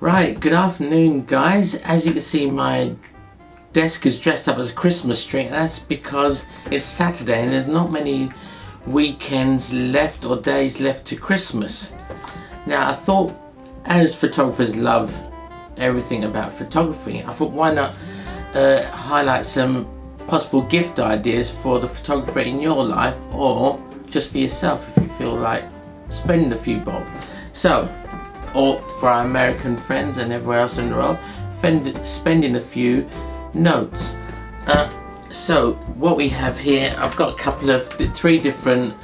Right, good afternoon guys. As you can see, my desk is dressed up as a Christmas tree, and that's because it's Saturday and there's not many weekends left or days left to Christmas. Now I thought, as photographers love everything about photography, I thought why not highlight some possible gift ideas for the photographer in your life, or just for yourself if you feel like spending a few bob. So, or for our American friends and everywhere else in the world, spending a few notes. So what we have here, I've got a couple of three different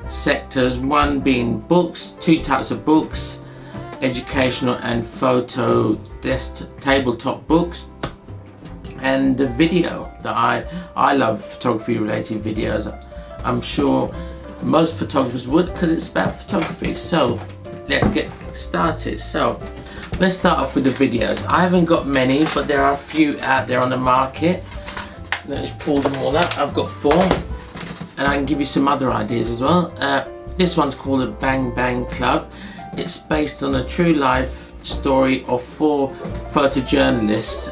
sectors, one being books, two types of books, educational and photo tabletop books, and the video that I love photography related videos. I'm sure most photographers would, because it's about photography. So let's get started. So let's start off with the videos. I haven't got many, but there are a few out there on the market. Let me pull them all up. I've got 4, and I can give you some other ideas as well. This one's called a Bang Bang Club. It's based on a true life story of 4 photojournalists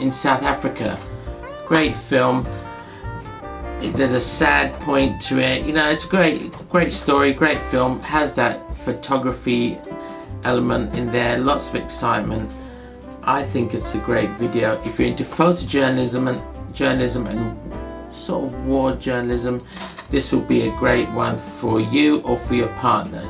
in South Africa. Great film. There's a sad point to it. You know, it's a great story, great film. Has that photography element in there, lots of excitement. I think it's a great video. If you're into photojournalism and sort of war journalism, this will be a great one for you or for your partner.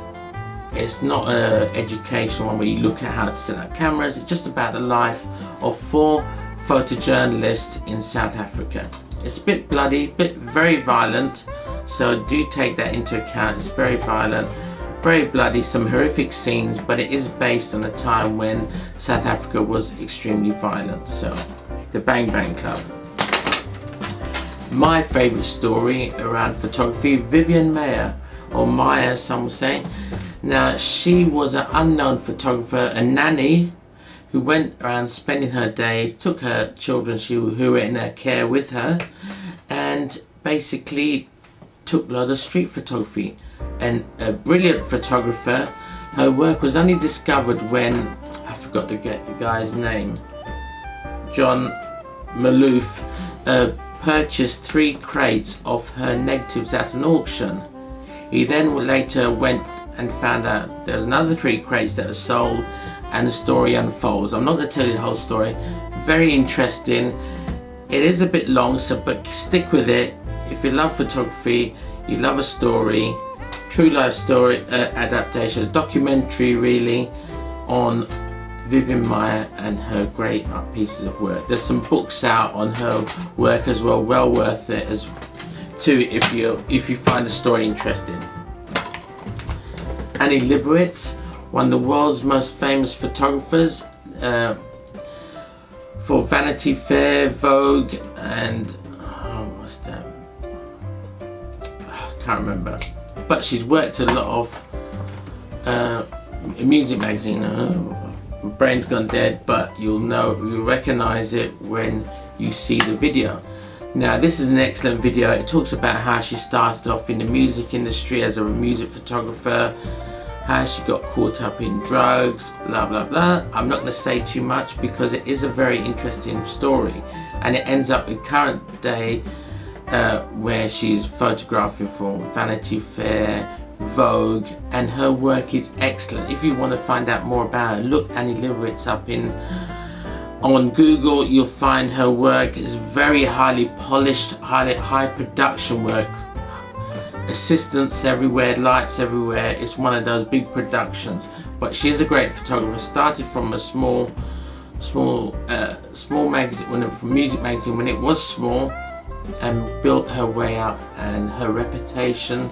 It's not an educational one where you look at how to set up cameras. It's just about the life of 4 photojournalists in South Africa. It's a bit bloody, very violent, so do take that into account. It's very violent, very bloody, some horrific scenes, but it is based on a time when South Africa was extremely violent. So, the Bang Bang Club. My favourite story around photography, Vivian Maier, or Maier some will say. Now, she was an unknown photographer, a nanny, who went around spending her days, took her children who were in her care with her, and basically took a lot of street photography. And a brilliant photographer. Her work was only discovered when, I forgot to get the guy's name, John Malouf, purchased 3 crates of her negatives at an auction. He then later went and found out there was another 3 crates that were sold, and the story unfolds. I'm not going to tell you the whole story. Very interesting. It is a bit long, but stick with it. If you love photography, you love a story, true life story adaptation, a documentary really on Vivian Maier and her great pieces of work. There's some books out on her work as well, well worth it as too if you find the story interesting. Annie Leibovitz, one of the world's most famous photographers, for Vanity Fair, Vogue, and what's that? I can't remember. But she's worked a lot of music magazine. My brain's gone dead, but you'll recognize it when you see the video. Now, this is an excellent video. It talks about how she started off in the music industry as a music photographer, how she got caught up in drugs, blah blah blah. I'm not going to say too much because it is a very interesting story, and it ends up in current day where she's photographing for Vanity Fair, Vogue, and her work is excellent. If you want to find out more about her, look Annie Leibovitz up on Google. You'll find her work is very highly polished, high production work. Assistants everywhere, lights everywhere. It's one of those big productions. But she is a great photographer. Started from a small magazine, from music magazine when it was small, and built her way up, and her reputation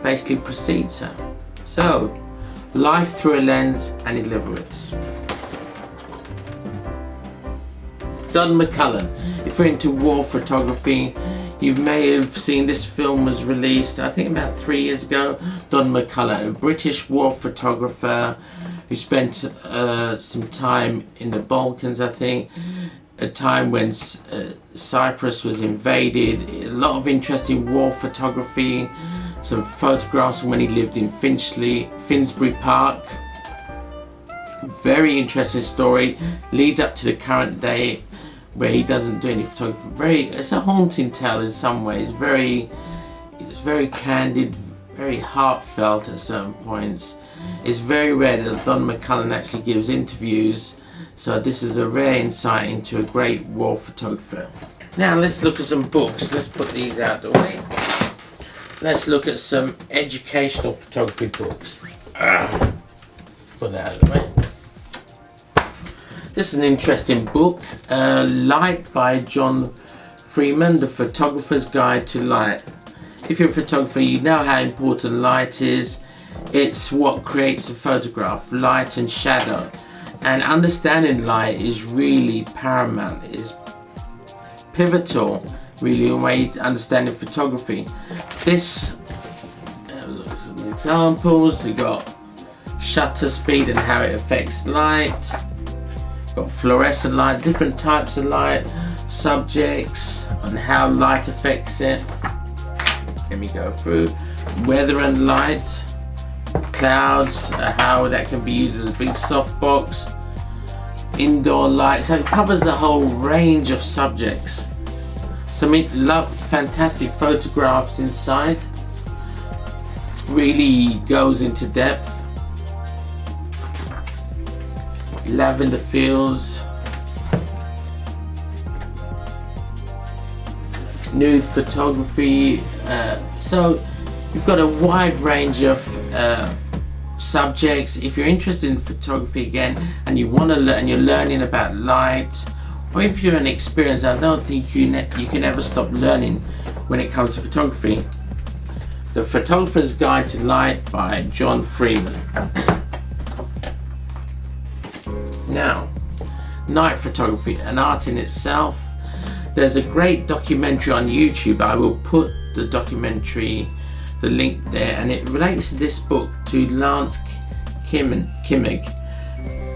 basically precedes her. So, life through a lens, Annie Leibovitz. Don McCullin. If you're into war photography, you may have seen this film was released, I think about 3 years ago. Don McCullin, a British war photographer who spent some time in the Balkans, I think, a time when Cyprus was invaded. A lot of interesting war photography, some photographs from when he lived in Finsbury Park, Very interesting story, leads up to the current day where he doesn't do any photography. It's a haunting tale in some ways. It's very candid, very heartfelt at certain points. It's very rare that Don McCullin actually gives interviews, so this is a rare insight into a great war photographer. Now let's look at some books. Let's put these out the way. Let's look at some educational photography books. Put that out of the way. This is an interesting book, Light by John Freeman, The Photographer's Guide to Light. If you're a photographer, you know how important light is. It's what creates a photograph, light and shadow. And understanding light is really paramount. It's pivotal, really, in way to understanding photography. This, look at some examples. We've got shutter speed and how it affects light. Got fluorescent light, different types of light, subjects, and how light affects it. Let me go through. Weather and light, clouds, how that can be used as a big softbox. Indoor light, so it covers the whole range of subjects. Some fantastic photographs inside. Really goes into depth. Lavender fields, nude photography. So you've got a wide range of subjects. If you're interested in photography again and you want to learn, and you're learning about light, or if you're an experienced, I don't think you can ever stop learning when it comes to photography. The Photographer's Guide to Light by John Freeman. Now, night photography, an art in itself. There's a great documentary on YouTube. I will put the documentary, the link there, and it relates to this book, to Lance Kimmig.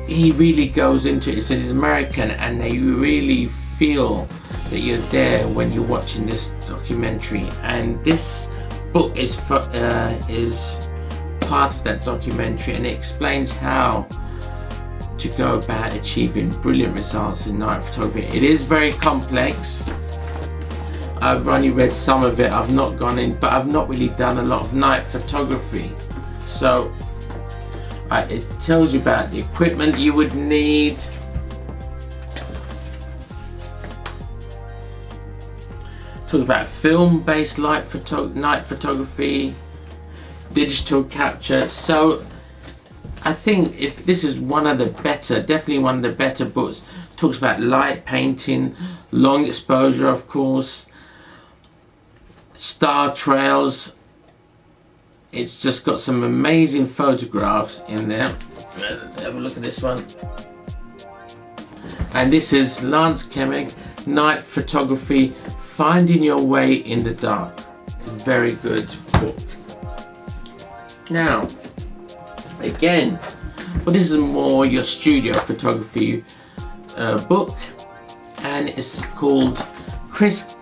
He really goes into it. It's American, and they really feel that you're there when you're watching this documentary. And this book is part of that documentary, and it explains how to go about achieving brilliant results in night photography. It is very complex. I've only read some of it. I've not gone in, but I've not really done a lot of night photography. So it tells you about the equipment you would need. Talks about film-based night photography, digital capture. So I think if this is definitely one of the better books. Talks about light painting, long exposure, of course, star trails. It's just got some amazing photographs in there. Have a look at this one. And this is Lance Kimmig, Night Photography, Finding Your Way in the Dark. Very good book. Now, again, well, this is more your studio photography book, and it's called Chris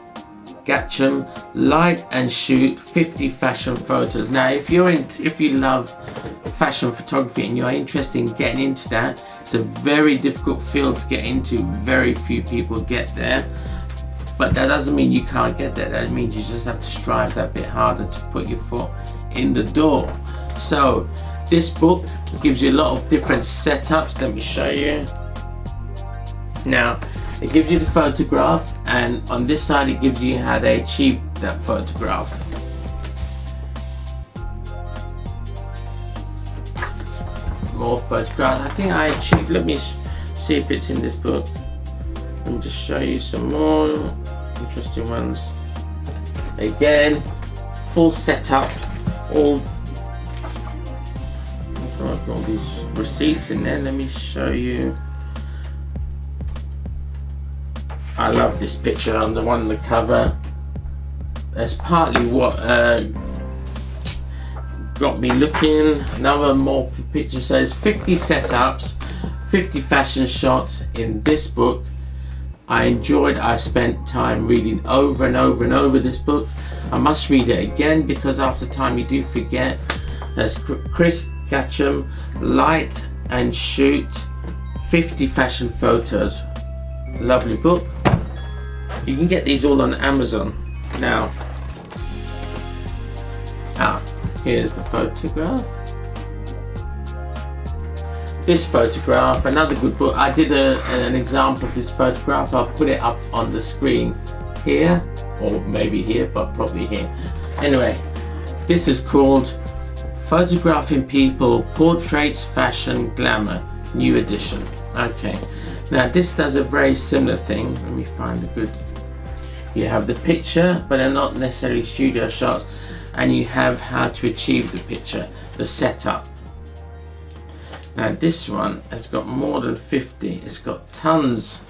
Gatcham, Light and Shoot 50 Fashion Photos. Now, if you love fashion photography and you're interested in getting into that, it's a very difficult field to get into. Very few people get there, but that doesn't mean you can't get there. That means you just have to strive that bit harder to put your foot in the door. So this book gives you a lot of different setups. Let me show you. Now, it gives you the photograph, and on this side it gives you how they achieved that photograph. More photographs. I think I achieved, let me see if it's in this book. Let me just show you some more interesting ones. Again, full setup, all these receipts in there. Let me show you. I love this picture on the one on the cover. That's partly what got me looking. Another more picture says 50 setups, 50 fashion shots in this book. I spent time reading over and over and over this book. I must read it again because after time you do forget. That's Chris Gatcham, Light and shoot 50 fashion photos. Lovely book. You can get these all on Amazon now. Here's the photograph. This photograph, another good book. I did an example of this photograph. I'll put it up on the screen here, or maybe here, but probably here. Anyway, this is called Photographing People, Portraits, Fashion, Glamour, new edition. Okay, now this does a very similar thing. Let me find a good. You have the picture, but they're not necessarily studio shots, and you have how to achieve the picture, the setup. Now this one has got more than 50. It's got tons,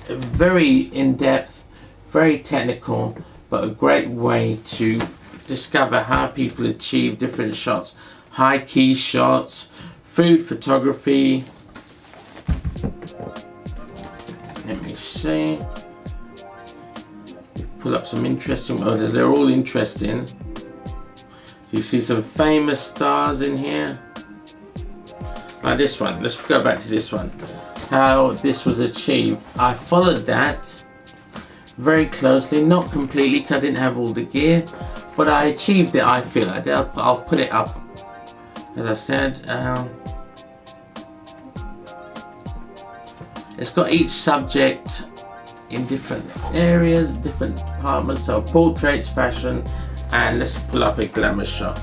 very in-depth, very technical, but a great way to discover how people achieve different shots. High key shots, food photography. Let me see. Pull up some interesting, they're all interesting. You see some famous stars in here. Now this one, let's go back to this one. How this was achieved. I followed that very closely, not completely because I didn't have all the gear, but I achieved it, I feel. I'll put it up. As I said, it's got each subject in different areas, different departments. So portraits, fashion, and let's pull up a glamour shot.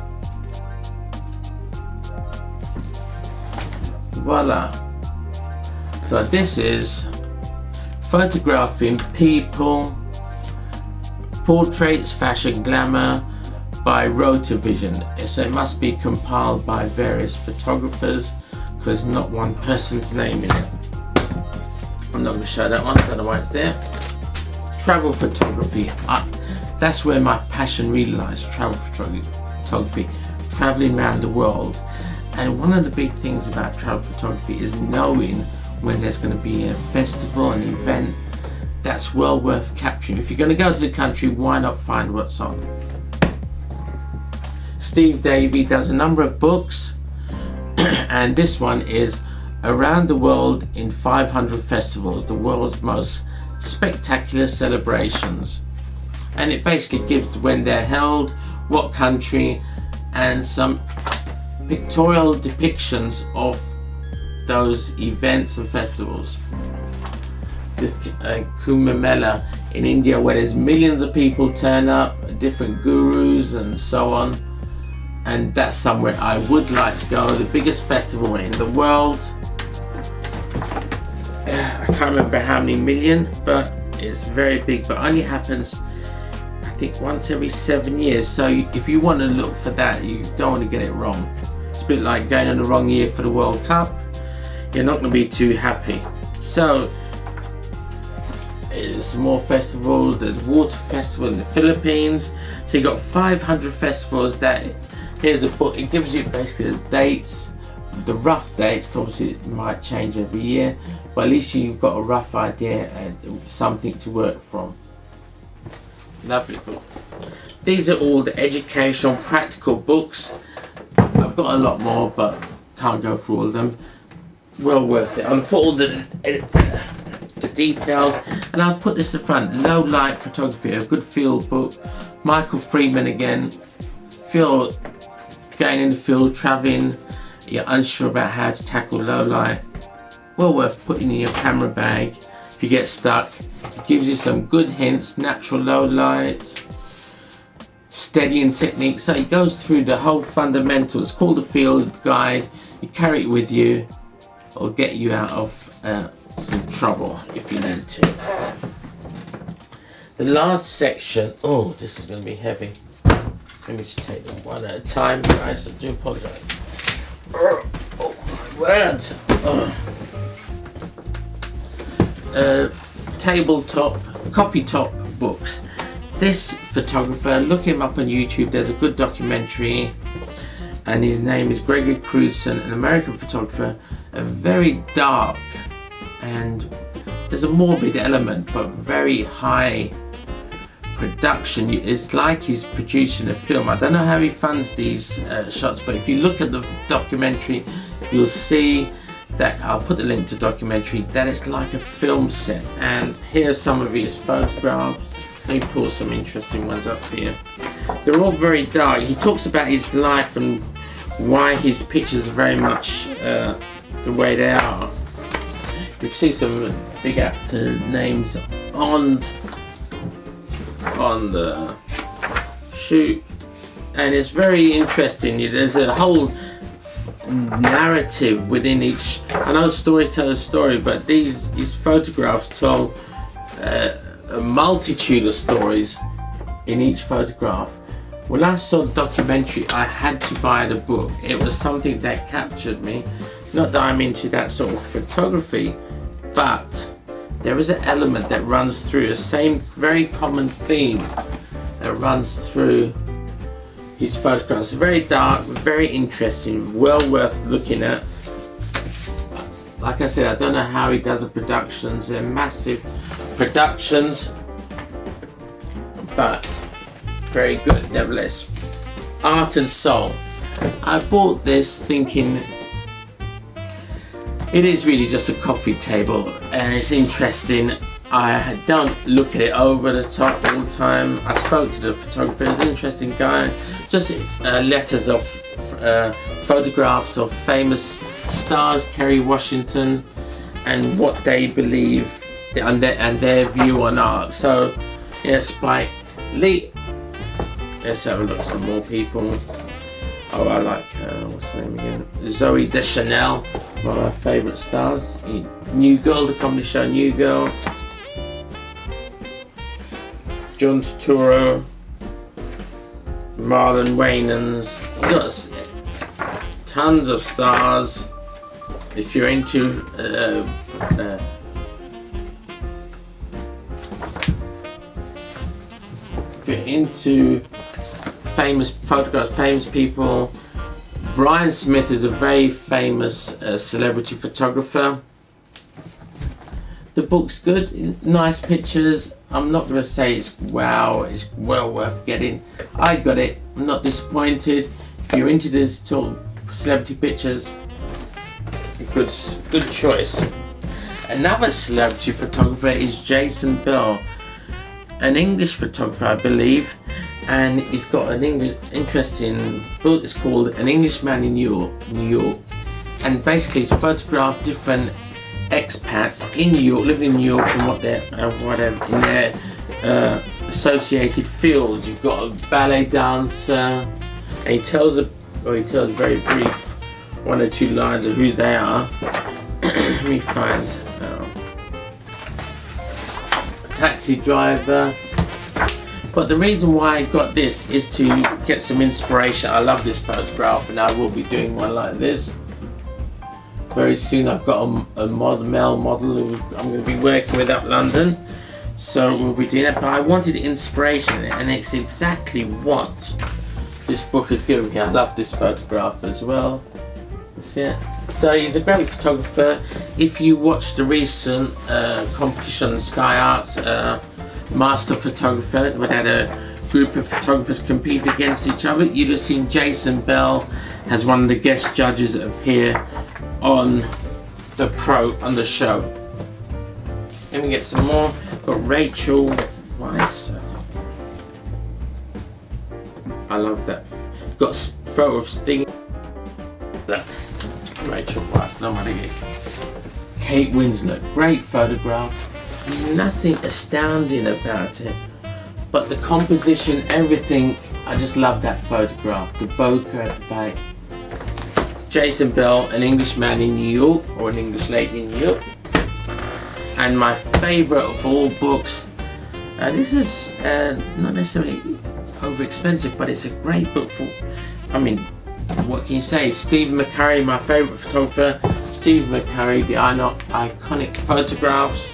Voila. So this is photographing people, portraits, fashion, glamour by Rotovision. So it must be compiled by various photographers because not one person's name in it. I'm not going to show that one, I don't know why it's there. Travel photography. That's where my passion really lies, travel photography, traveling around the world. And one of the big things about travel photography is knowing when there's going to be a festival, an event that's well worth capturing. If you're going to go to the country, why not find what's on? Steve Davey does a number of books, and this one is Around the World in 500 Festivals, the world's most spectacular celebrations. And it basically gives when they're held, what country, and some pictorial depictions of those events and festivals. The Kumbh Mela in India, where there's millions of people turn up, different gurus and so on, and that's somewhere I would like to go. The biggest festival in the world. I can't remember how many million, but it's very big, but only happens I think once every 7 years. So if you want to look for that, you don't want to get it wrong. It's a bit like going in the wrong year for the World Cup. You're not going to be too happy. So there's more festivals. There's Water Festival in the Philippines. So you've got 500 festivals. Here's a book. It gives you basically the dates, the rough dates. Obviously it might change every year, but at least you've got a rough idea and something to work from. Lovely book. These are all the educational, practical books. I've got a lot more, but can't go through all of them. Well worth it. I'll put all the details, and I'll put this to the front. Low light photography, a good field book. Michael Freeman again. If you're going in the field, traveling, you're unsure about how to tackle low light, well worth putting in your camera bag. If you get stuck, it gives you some good hints. Natural low light, steadying techniques. So it goes through the whole fundamentals. It's called a field guide. You carry it with you. It'll get you out of some trouble if you need to. The last section. Oh, this is going to be heavy. Let me just take them one at a time, guys. I do apologize. Oh my word. Tabletop, coffee top books. This photographer, look him up on YouTube. There's a good documentary, and his name is Gregory Crewdson, an American photographer. A very dark, and there's a morbid element, but very high production. It's like he's producing a film. I don't know how he funds these shots, but if you look at the documentary, you'll see that I'll put the link to documentary, that it's like a film set. And here's some of his photographs. Let me pull some interesting ones up here. They're all very dark. He talks about his life and why his pictures are very much the way they are. You see some big actor names on the shoot, and it's very interesting. There's a whole narrative within each. I know story tells a story, but these photographs tell a multitude of stories in each photograph. When I saw the documentary, I had to buy the book. It was something that captured me. Not that I'm into that sort of photography, but there is an element that runs through the same very common theme that runs through his photographs. Very dark, very interesting, well worth looking at. Like I said, I don't know how he does the productions. They're massive productions, but very good nevertheless. Art and Soul. I bought this thinking it is really just a coffee table, and it's interesting. I don't look at it over the top all the time. I spoke to the photographer. He's an interesting guy. Just letters of photographs of famous stars, Kerry Washington, and what they believe and their view on art. So yeah, Spike Lee. Let's have a look at some more people. Oh, I like what's her name again? Zoe Deschanel, one of my favourite stars. New Girl, the comedy show New Girl. John Turturro, Marlon Wayans. Got tons of stars. If you're into famous photographs, famous people. Brian Smith is a very famous celebrity photographer. The book's good, nice pictures. I'm not going to say it's wow, it's well worth getting. I got it, I'm not disappointed. If you're into this sort of celebrity pictures, good choice. Another celebrity photographer is Jason Bell, an English photographer, I believe, and he's got an interesting book. It's called An Englishman in New York, and basically he's photographed different expats in New York, living in New York, and what they're in their associated fields. You've got a ballet dancer, and he tells very brief one or two lines of who they are. Let me find a taxi driver. But the reason why I got this is to get some inspiration. I love this photograph, and I will be doing one like this very soon. I've got a male model who I'm going to be working with up London, so we'll be doing that. But I wanted inspiration, and it's exactly what this book has given me. I love this photograph as well. See it? So he's a great photographer. If you watch the recent competition on Sky Arts, Master Photographer, where they had a group of photographers compete against each other, you'd have seen Jason Bell as one of the guest judges appear on the show. Let me get some more. Got Rachel Weisz. I love that. Got a photo of Sting. Rachel Weisz, nobody. Kate Winslet, great photograph. Nothing astounding about it, but the composition, everything. I just love that photograph. The bokeh at the back. Jason Bell, An Englishman in New York, or An English Lady in New York. And my favourite of all books. This is not necessarily over expensive, but it's a great book for. I mean, what can you say? Stephen McCurry, my favourite photographer. Stephen McCurry, the iconic photographs.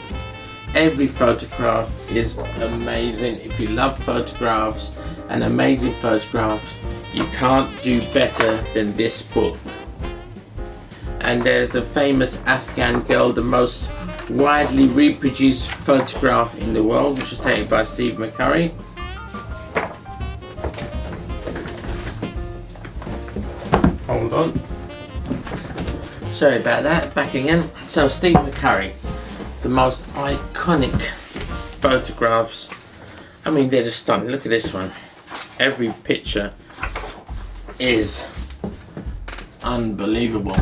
Every photograph is amazing. If you love photographs and amazing photographs, you can't do better than this book. And there's the famous Afghan girl, the most widely reproduced photograph in the world, which is taken by Steve McCurry. Hold on. Sorry about that, back again. So Steve McCurry, the most iconic photographs. I mean, they're just stunning. Look at this one. Every picture is unbelievable.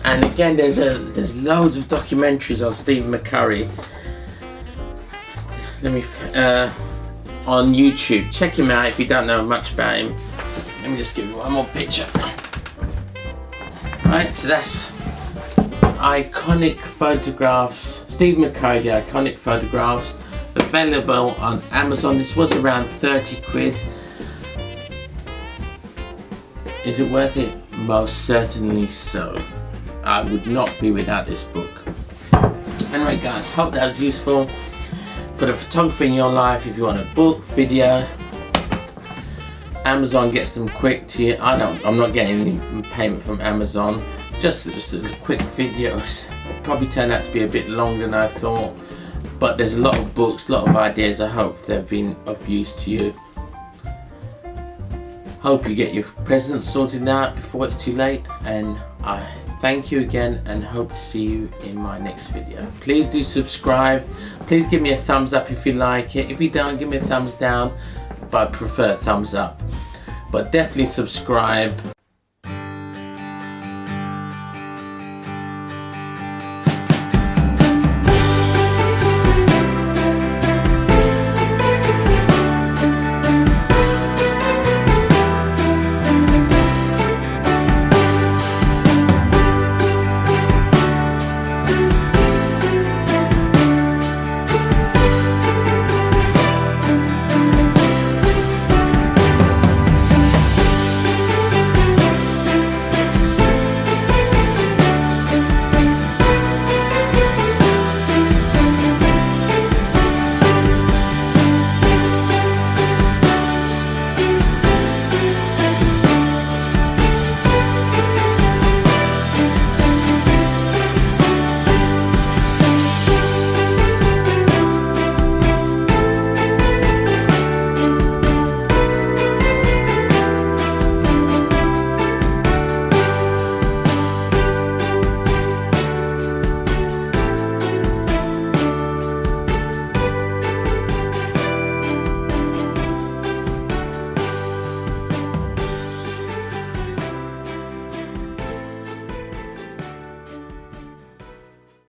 And again, there's loads of documentaries on Steve McCurry. On YouTube. Check him out if you don't know much about him. Let me just give you one more picture. Right, so that's iconic photographs. Steve McCurry, iconic photographs, available on Amazon. This was around 30 quid. Is it worth it? Most certainly so. I would not be without this book. Anyway guys, hope that was useful for the photography in your life. If you want a book, video, Amazon gets them quick to you. I'm not getting any payment from Amazon. Just quick videos. Probably turned out to be a bit longer than I thought, but there's a lot of books, a lot of ideas. I hope they've been of use to you. Hope you get your presents sorted out before it's too late, and I thank you again and hope to see you in my next video. Please do subscribe. Please give me a thumbs up if you like it. If you don't, give me a thumbs down, but I prefer thumbs up. But definitely subscribe.